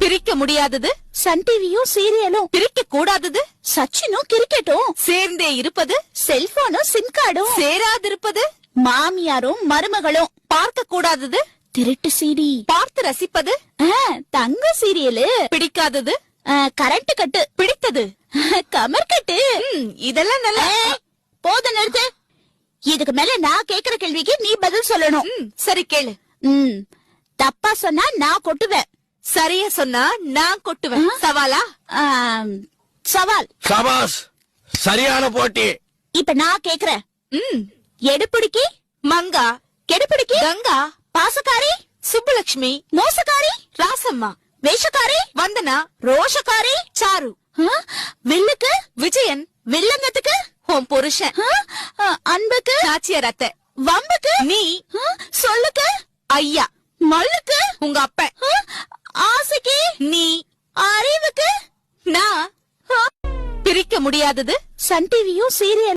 பிரிக்க முடியாதது சன் டிவியும் சீரியலும். பிரிக்க கூடாதது சச்சினும் கிரிக்கெட்டும். சேர்ந்தே இருப்பது செல்போனும் சிம் கார்டும். சேராதிருப்பது மாமியாரும் மருமகளும். பார்க்க கூடாதது திருட்டு சீடி. பார்த்து ரசிப்பது தங்க சீரியலு. பிடிக்காதது கரண்ட் கட்டு. பிடித்தது கமர் கட்டு. இதெல்லாம் நல்லா. போத நிறுத்து. இதுக்கு மேல நான் கேக்குற கேள்விக்கு நீ பதில் சொல்லணும். சரி கேளு. தப்பா சொன்னா நான் கொட்டுவேன். சரியா சொன்னா நான் கொட்டுவேன். சவாலா? சவால். சபாஸ், சரியான போட்டி. இப்ப நான் கேக்குறேன். எடுப்பிடிக்கி மங்கா, கெடுப்பிடிக்கி கங்கா, பாசக்காரி சுப்புலட்சுமி, மோசக்காரி ராசம்மா, வேஷக்காரி வந்தனா, ரோஷக்காரி சாரு, வில்லுக்கு விஜயன், வில்லங்கத்துக்கு உன் புருஷன், அன்புக்கு நாச்சியார் அத்தை, வம்புக்கு நீ, சொல்லுக்கு ஐயா, மல்லுக்கு உங்க அப்பன், ஆசைக்கு நீ, அறிவுக்கு நான். பிரிக்க முடியாதது சன் டிவியும் சீரியல்.